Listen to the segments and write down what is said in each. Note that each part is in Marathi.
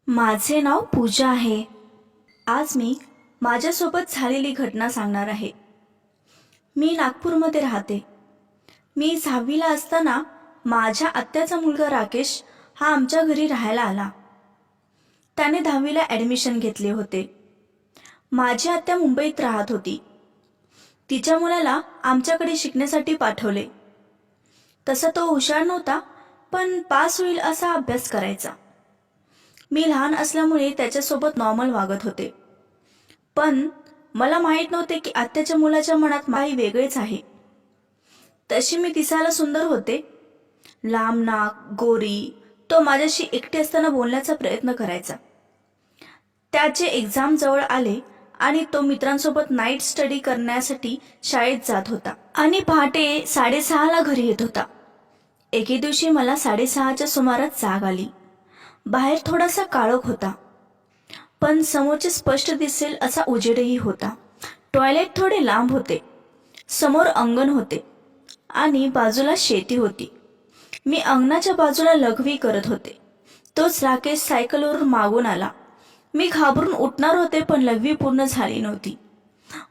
माझे नाव पूजा आहे. आज मी माझ्यासोबत झालेली घटना सांगणार आहे. मी नागपूरमध्ये राहते. मी 6वीला असताना माझ्या आत्याचा मुलगा राकेश हा आमच्या घरी राहायला आला. त्याने 10वीला ॲडमिशन घेतले होते. माझी आत्या मुंबईत राहत होती. तिच्या मुलाला आमच्याकडे शिकण्यासाठी पाठवले. तसा तो हुशार नव्हता, पण पास होईल असा अभ्यास करायचा. मी लहान असल्यामुळे त्याच्यासोबत नॉर्मल वागत होते. पण मला माहीत नव्हते की आत्याच्या मुलाच्या मनात काही वेगळेच आहे. तशी मी दिसायला सुंदर होते. लांब नाक, गोरी. तो माझ्याशी एकटे असताना बोलण्याचा प्रयत्न करायचा. त्याचे एक्झाम जवळ आले आणि तो मित्रांसोबत नाईट स्टडी करण्यासाठी शाळेत जात होता आणि पहाटे 6:30ला घरी येत होता. एके दिवशी मला 6:30च्या सुमारास जाग आली. बाहेर थोडासा काळोख होता, पण समोरचे स्पष्ट दिसेल असा उजेडही होता. टॉयलेट थोडे लांब होते. समोर अंगण होते आणि बाजूला शेती होती. मी अंगणाच्या बाजूला लघवी करत होते. तोच राकेश सायकलवरून मागून आला. मी घाबरून उठणार होते, पण लघवी पूर्ण झाली नव्हती.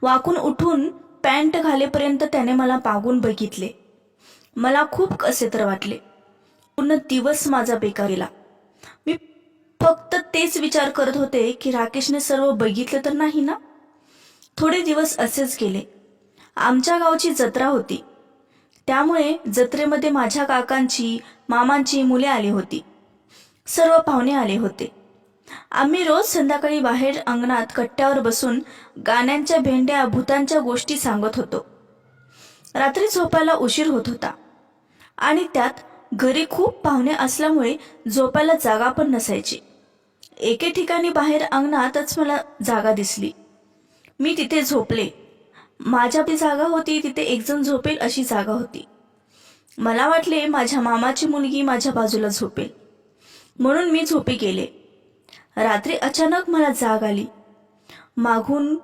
वाकून उठून पॅन्ट घालेपर्यंत त्याने मला मागून बघितले. मला खूप कसेतर वाटले. पूर्ण दिवस माझा बेकार गेला. मी फक्त तेच विचार करत होते की राकेशने सर्व बघितलं तर नाही ना. थोडे दिवस असेच गेले. आमच्या गावची जत्रा होती, त्यामुळे जत्रेमध्ये माझ्या काकांची, मामांची मुले आली होती. सर्व पाहुणे आले होते. आम्ही रोज संध्याकाळी बाहेर अंगणात कट्ट्यावर बसून गाण्यांच्या भेंड्या, भूतांच्या गोष्टी सांगत होतो. रात्री झोपायला उशीर होत होता आणि त्यात घरी खूप पाहुणे असल्यामुळे झोपायला जागा पण नसायची. एके ठिकाणी बाहेर अंगणातच मला जागा दिसली. मी तिथे झोपले. माझ्या जागा होती तिथे एकजण झोपेल अशी जागा होती. मला वाटले माझ्या मामाची मुलगी माझ्या बाजूला झोपेल, म्हणून मी झोपी गेले. रात्री अचानक मला जाग आली. मागून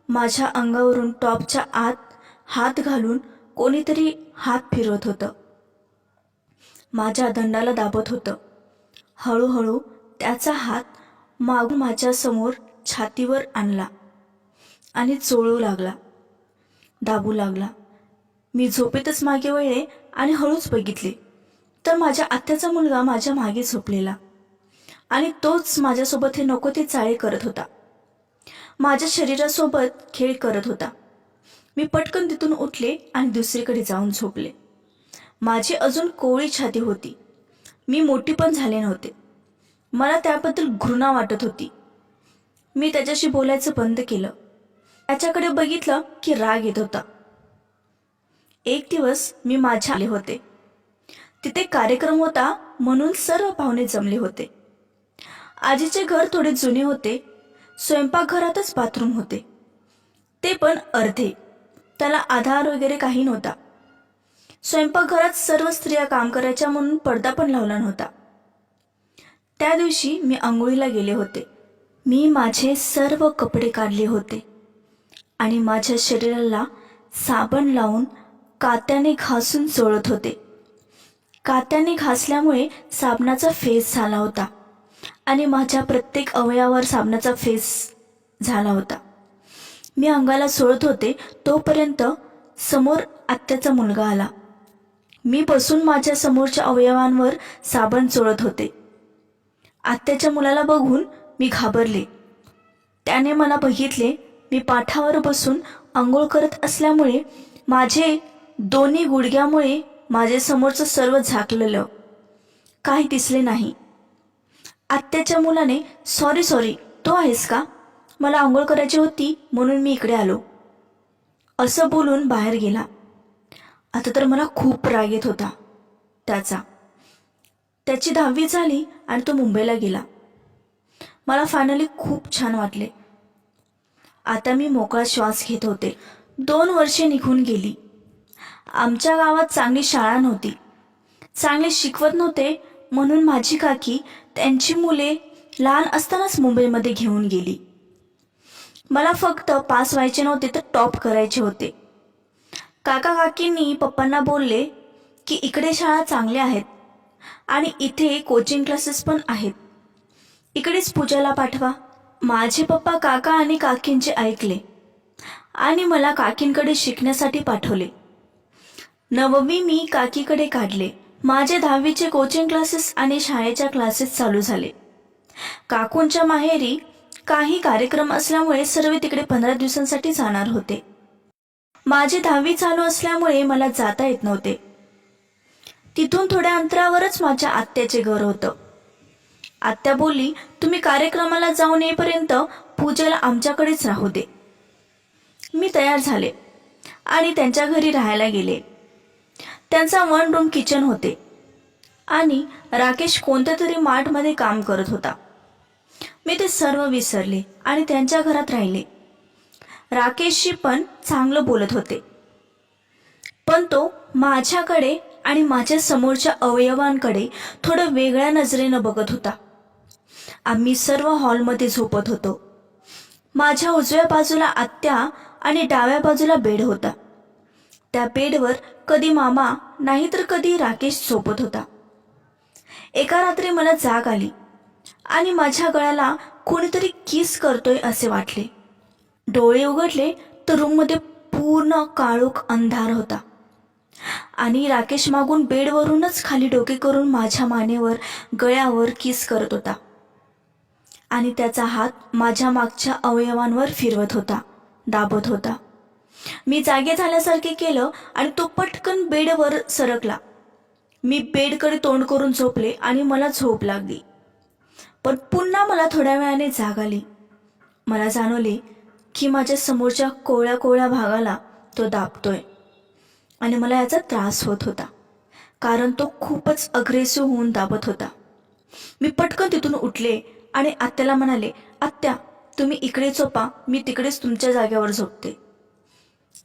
माझ्या अंगावरून टॉपच्या आत हात घालून कोणीतरी हात फिरवत होतं. माझ्या दंडाला दाबत होतं. हळूहळू त्याचा हात मागून माझ्या समोर छातीवर आणला आणि चोळू लागला, दाबू लागला. मी झोपेतच मागे वळले आणि हळूच बघितले तर माझ्या आत्याचा मुलगा माझ्या मागे झोपलेला आणि तोच माझ्यासोबत हे नको ते चाळे करत होता. माझ्या शरीरासोबत खेळ करत होता. मी पटकन तिथून उठले आणि दुसरीकडे जाऊन झोपले. माझी अजून कोवळी छाती होती. मी मोठी पण झाले नव्हते. मला त्याबद्दल घृणा वाटत होती. मी त्याच्याशी बोलायचं बंद केलं. त्याच्याकडे बघितलं की राग येत होता. एक दिवस मी माझ्या आले होते. तिथे कार्यक्रम होता म्हणून सर्व पाहुणे जमले होते. आजीचे घर थोडे जुने होते. स्वयंपाकघरातच बाथरूम होते, ते पण अर्धे. त्याला आधार वगैरे काही नव्हता. स्वयंपाकघरात सर्व स्त्रिया काम करायच्या म्हणून पडदा पण लावला नव्हता. त्या दिवशी मी आंघोळीला गेले होते. मी माझे सर्व कपडे काढले होते आणि माझ्या शरीराला साबण लावून कात्याने घासून चोळत होते. कात्याने घासल्यामुळे साबणाचा फेस झाला होता आणि माझ्या प्रत्येक अवयवावर साबणाचा फेस झाला होता. मी अंगाला चोळत होते तोपर्यंत समोर आत्याचा मुलगा आला. मी बसून माझ्या समोरच्या अवयवांवर साबण चोळत होते. आत्याच्या मुलाला बघून मी घाबरले. त्याने मला बघितले. मी पाठावर बसून आंघोळ करत असल्यामुळे माझे दोन्ही गुडघ्यामुळे माझे समोरचं सर्व झाकलेलं, काही दिसले नाही. आत्याच्या मुलाने सॉरी तो आहेस का, मला आंघोळ करायची होती म्हणून मी इकडे आलो, असं बोलून बाहेर गेला. आता तर मला खूप राग येत होता त्याचा. त्याची 10वी झाली आणि तो मुंबईला गेला. मला फायनली खूप छान वाटले. आता मी मोकळा श्वास घेत होते. 2 वर्षे निघून गेली. आमच्या गावात चांगली शाळा नव्हती. चांगले शिकवत नव्हते म्हणून माझी काकी त्यांची मुले लहान असतानाच मुंबईमध्ये घेऊन गेली. मला फक्त पास व्हायचे नव्हते तर टॉप करायचे होते. काका काकींनी पप्पांना बोलले की इकडे शाळा चांगल्या आहेत आणि इथे कोचिंग क्लासेस पण आहेत. इकडेच पूजाला पाठवा. माझे पप्पा काका आणि काकींचे ऐकले आणि मला काकींकडे शिकण्यासाठी पाठवले. 9वी मी काकीकडे काढले. माझे 10वीचे कोचिंग क्लासेस आणि शाळेच्या क्लासेस चालू झाले. काकूंच्या माहेरी काही कार्यक्रम असल्यामुळे सर्व तिकडे 15 दिवसांसाठी जाणार होते. माझी 10वी चालू असल्यामुळे मला जाता येत नव्हते. तिथून थोड्या अंतरावरच माझ्या आत्याचे घर होतं. आत्या बोलली, तुम्ही कार्यक्रमाला जाऊन येईपर्यंत पूजेला आमच्याकडेच राहू दे. मी तयार झाले आणि त्यांच्या घरी राहायला गेले. त्यांचा 1 रूम किचन होते आणि राकेश कोणत्या तरी मार्टमध्ये काम करत होता. मी ते सर्व विसरले आणि त्यांच्या घरात राहिले. राकेशशी पण चांगलं बोलत होते, पण तो माझ्याकडे आणि माझ्या समोरच्या अवयवांकडे थोडं वेगळ्या नजरेनं बघत होता. आम्ही सर्व हॉलमध्ये झोपत होतो. माझ्या उजव्या बाजूला आत्या आणि डाव्या बाजूला बेड होता. त्या बेडवर कधी मामा नाहीतर कधी राकेश झोपत होता. एका रात्री मला जाग आली आणि माझ्या गळ्याला कोणीतरी किस करतोय असे वाटले. डोळे उघडले तर रूममध्ये पूर्ण काळोख अंधार होता आणि राकेश मागून बेडवरूनच खाली डोके करून माझ्या मानेवर गळ्यावर किस करत होता आणि त्याचा हात माझ्या मागच्या अवयवांवर फिरवत होता, दाबत होता. मी जागे झाल्यासारखे केलं आणि तो पटकन बेडवर सरकला. मी बेडकडे तोंड करून झोपले आणि मला झोप लागली. पण पुन्हा मला थोड्या वेळाने जाग आली. मला जाणवले की माझ्या समोरच्या कोवळ्या कोवळ्या भागाला तो दाबतोय आणि मला याचा त्रास होत होता, कारण तो खूपच अग्रेसिव्ह होऊन दाबत होता. मी पटकन तिथून उठले आणि आत्याला म्हणाले, आत्या तुम्ही इकडे झोपा, मी तिकडेच तुमच्या जागेवर झोपते.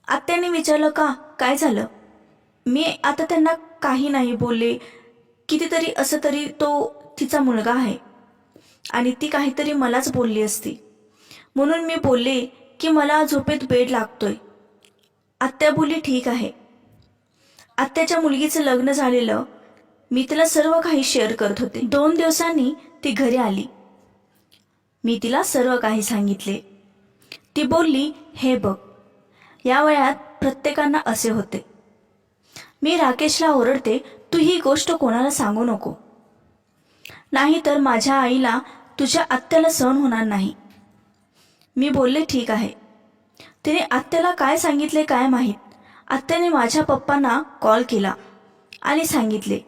आत्याने विचारलं, का, काय झालं? मी आता त्यांना काही नाही बोलले. कितीतरी असं तरी तो तिचा मुलगा आहे आणि ती काहीतरी मलाच बोलली असती, म्हणून मी बोलले की मला झोपेत बेड लागतोय. आत्या बोलली, ठीक आहे. आत्याच्या मुलगीचं लग्न झालेलं. मी तिला सर्व काही शेअर करत होते. 2 दिवसांनी ती घरी आली. मी तिला सर्व काही सांगितले. ती बोलली, हे बघ, या वयात प्रत्येकांना असे होते. मी राकेशला ओरडते, तू ही गोष्ट कोणाला सांगू नको, नाहीतर माझ्या आईला तुझ्या आत्याला सहन होणार नाही. मी बोलले, ठीक आहे. तिने आत्याला काय सांगितले काय माहीत. आत्याने माझ्या पप्पांना कॉल केला आणि सांगितले,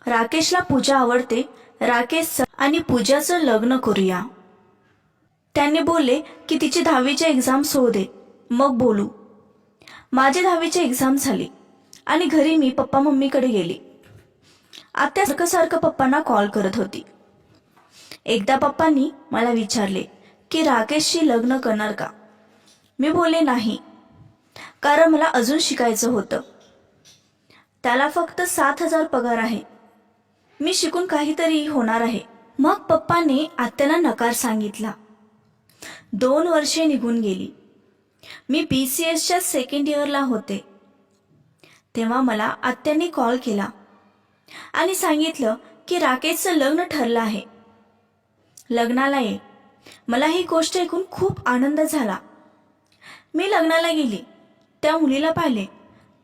राकेशला पूजा आवडते, राकेश आणि पूजाचं लग्न करूया. त्यांनी बोलले की तिची 10वीचे एक्झाम्स होऊ दे, मग बोलू. माझे 10वीचे एक्झाम झाले आणि घरी मी पप्पा मम्मीकडे गेले. आत्या सारखं पप्पांना कॉल करत होती. एकदा पप्पांनी मला विचारले की राकेशशी लग्न करणार का. मी बोलले नाही, कारण मला अजून शिकायचं होतं. त्याला फक्त 7,000 पगार आहे. मी शिकून काहीतरी होणार आहे. मग पप्पांनी आत्याला नकार सांगितला. 2 वर्षे निघून गेली. मी BCSच्या 2nd इयरला होते. तेव्हा मला आत्याने कॉल केला आणि सांगितलं की राकेशचं लग्न ठरलं आहे, लग्नाला ये. मला ही गोष्ट ऐकून खूप आनंद झाला. मी लग्नाला गेली. त्या मुलीला पाहिले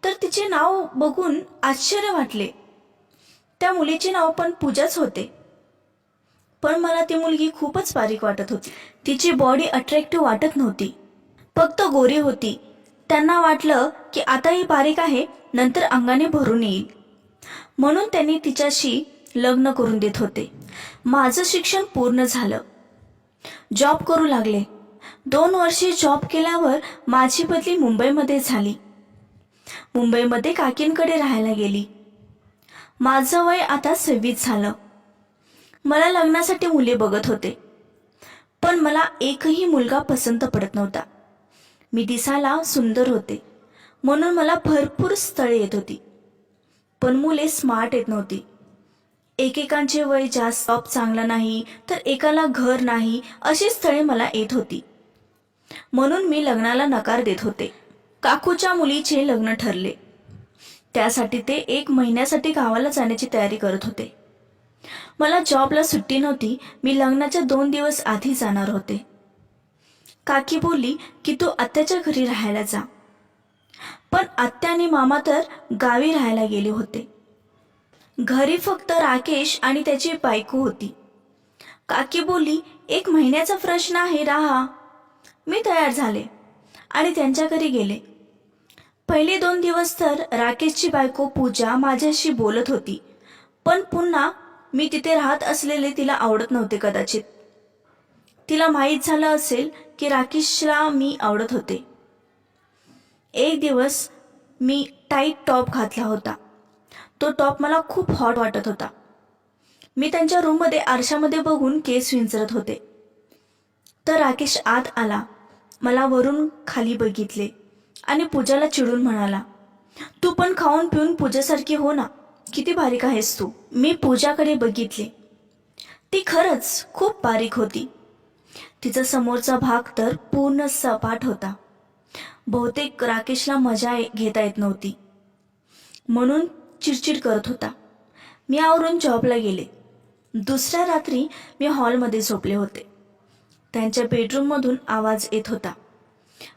तर तिचे नाव बघून आश्चर्य वाटले. त्या मुलीचे नाव पण पूजाच होते. पण मला ती मुलगी खूपच बारीक वाटत होती. तिची बॉडी अट्रॅक्टिव्ह वाटत नव्हती, फक्त गोरी होती. त्यांना वाटलं की आता ही बारीक आहे, नंतर अंगाने भरून येईल, म्हणून त्यांनी तिच्याशी लग्न करून देत होते. माझं शिक्षण पूर्ण झालं. जॉब करू लागले. 2 वर्षे जॉब केल्यावर माझी बदली मुंबईमध्ये झाली. मुंबईमध्ये काकींकडे राहायला गेली. माझं वय आता 26 झालं. मला लग्नासाठी मुले बघत होते, पण मला एकही मुलगा पसंत पडत नव्हता. मी दिसायला सुंदर होते, म्हणून मला भरपूर स्थळे येत होती, पण मुले स्मार्ट येत नव्हती. एकेकांचे वय जास्त, जॉब चांगला नाही, तर एकाला घर नाही, अशी स्थळे मला येत होती. म्हणून मी लग्नाला नकार देत होते. काकूच्या मुलीचे लग्न ठरले. त्यासाठी ते 1 महिन्यासाठी गावाला जाण्याची तयारी करत होते. मला जॉबला सुट्टी नव्हती. मी लग्नाच्या 2 दिवस आधी जाणार होते. काकी बोलली की तू आत्याच्या घरी राहायला जा. पण आत्या आणि मामा तर गावी राहायला गेले होते. घरी फक्त राकेश आणि त्याची बायको होती. काकी बोलली 1 महिन्याचा प्रश्न आहे, राहा. मी तयार झाले आणि त्यांच्या घरी गेले. पहिले 2 दिवस तर राकेशची बायको पूजा माझ्याशी बोलत होती, पण पुन्हा मी तिथे राहत असलेले तिला आवडत नव्हते. कदाचित तिला माहीत झालं असेल की राकेशला मी आवडत होते. एक दिवस मी टाईट टॉप घातला होता. तो टॉप मला खूप हॉट वाटत होता. मी त्यांच्या रूममध्ये आरशामध्ये बघून केस विंचरत होते, तर राकेश आत आला. मला वरून खाली बघितले आणि पूजाला चिडून म्हणाला, तू पण खाऊन पिऊन पूजासारखी हो ना, किती बारीक आहेस तू. मी पूजाकडे बघितले. ती खरंच खूप बारीक होती. तिचा समोरचा भाग तर पूर्ण सपाट होता. बहुतेक राकेशला मजा घेता येत नव्हती म्हणून चिडचिड करत होता. मी आवरून जॉबला गेले. दुसऱ्या रात्री मी हॉलमध्ये झोपले होते. त्यांच्या बेडरूममधून आवाज येत होता.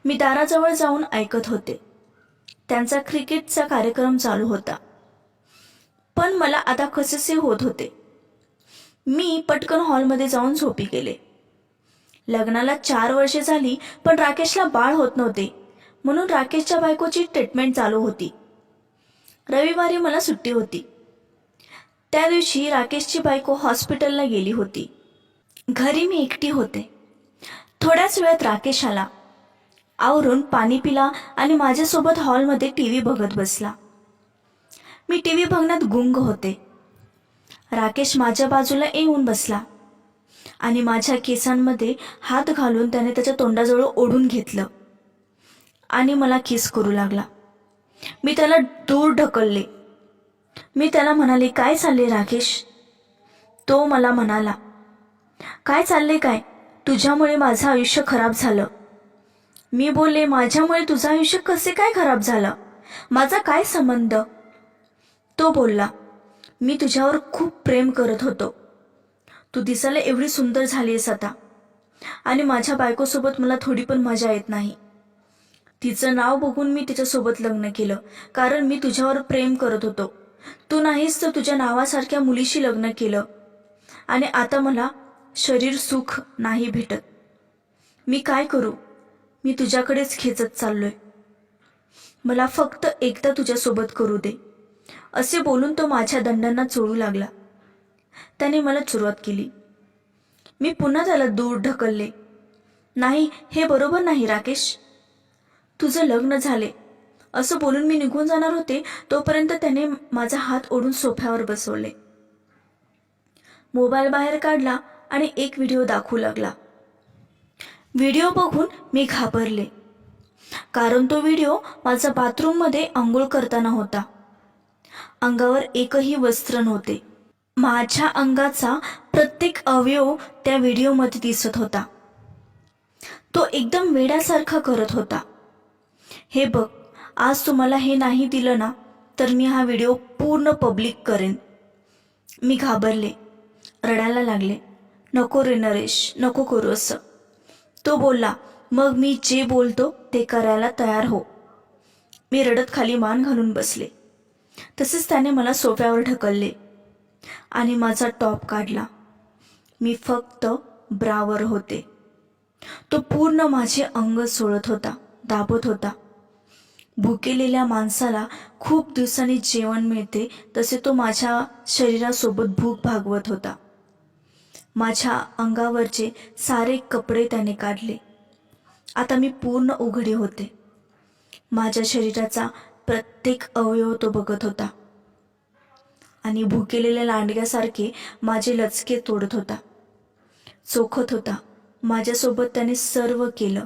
मी दाराजवळ जाऊन ऐकत होते. त्यांचा क्रिकेटचा कार्यक्रम चालू होता. पण मला आता कसेसे होत होते. मी पटकन हॉलमध्ये जाऊन झोपी गेले. लग्नाला 4 वर्षे झाली, पण राकेशला बाळ होत नव्हते, म्हणून राकेशच्या बायकोची ट्रीटमेंट चालू होती. रविवारी मला सुट्टी होती. त्या दिवशी राकेशची बायको हॉस्पिटलला गेली होती. घरी मी एकटी होते. थोड्याच वेळात राकेश आला. आवरून पाणी पिला आणि माझ्यासोबत हॉलमध्ये टीव्ही बघत बसला. मी टीव्ही बघण्यात गुंग होते. राकेश माझ्या बाजूला येऊन बसला आणि माझ्या केसांमध्ये हात घालून त्याने त्याच्या तोंडाजवळ ओढून घेतलं आणि मला किस करू लागला. मी त्याला दूर ढकलले. मी त्याला म्हणाले, काय चालले राकेश? तो मला म्हणाला, काय चालले काय? तुझ्यामुळे माझं आयुष्य खराब झालं. मी बोलले, माझ्यामुळे तुझं आयुष्य कसे काय खराब झालं? माझा काय संबंध? तो बोलला, मी तुझ्यावर खूप प्रेम करत होतो. तू दिसायला एवढी सुंदर झालीस आता, आणि माझ्या बायकोसोबत मला थोडी पण मजा येत नाही. तिचं नाव बघून मी तिच्यासोबत लग्न केलं, कारण मी तुझ्यावर प्रेम करत होतो. तू नाहीस तर तुझ्या नावासारख्या मुलीशी लग्न केलं, आणि आता मला शरीर सुख नाही भेटत. मी काय करू? मी तुझ्याकडेच खेचत चाललोय. मला फक्त एकदा तुझ्यासोबत करू दे. असे बोलून तो माझ्या दंडांना चोळू लागला. त्याने मला सुरुवात केली. मी पुन्हा त्याला दूर ढकलले. नाही, हे बरोबर नाही राकेश. तुझं लग्न झाले असं बोलून मी निघून जाणार होते, तोपर्यंत त्याने माझा हात ओढून सोफ्यावर बसवले. मोबाईल बाहेर काढला आणि एक व्हिडिओ दाखवू लागला. व्हिडिओ बघून मी घाबरले, कारण तो व्हिडिओ माझा बाथरूममध्ये आंघोळ करताना होता. अंगावर एकही वस्त्र नव्हते. माझ्या अंगाचा प्रत्येक अवयव त्या व्हिडिओमध्ये दिसत होता. तो एकदम वेड्यासारखा करत होता. हे बघ, आज तुम्हाला हे नाही दिलं ना, तर मी हा व्हिडिओ पूर्ण पब्लिक करेन. मी घाबरले, रडायला लागले. नको रे नरेश, नको करू असं. तो बोलला, मग मी जे बोलतो ते करायला तयार हो. मी रडत खाली मान घालून बसले. तसेच त्याने मला सोफ्यावर ढकलले आणि माझा टॉप काढला. मी फक्त ब्रावर होते. तो पूर्ण माझे अंग सोडत होता, दाबत होता. भुकेलेल्या माणसाला खूप दिवसांनी जेवण मिळते तसे तो माझ्या शरीरासोबत भूक भागवत होता. माझ्या अंगावरचे सारे कपडे त्याने काढले. आता मी पूर्ण उघडे होते. माझ्या शरीराचा प्रत्येक अवयव तो बघत होता आणि भुकेलेल्या लांडग्यासारखे माझे लचके तोडत होता, चोखत होता. माझ्यासोबत त्याने सर्व केलं.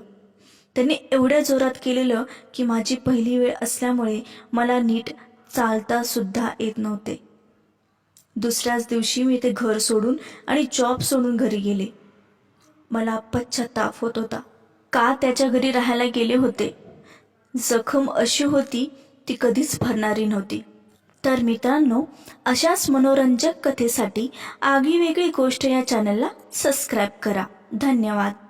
त्याने एवढ्या जोरात केलेलं की माझी पहिली वेळ असल्यामुळे मला नीट चालता सुद्धा येत नव्हते. दुसऱ्याच दिवशी मी ते घर सोडून आणि जॉब सोडून घरी गेले. मला पश्चाताप होत होता. का त्याच्या घरी राहायला गेले होते? जखम अशी होती ती कधीच भरणारी नव्हती. तर मित्रांनो, अशाच मनोरंजक कथेसाठी आगीवेगळी गोष्ट या चॅनलला सबस्क्राईब करा. धन्यवाद.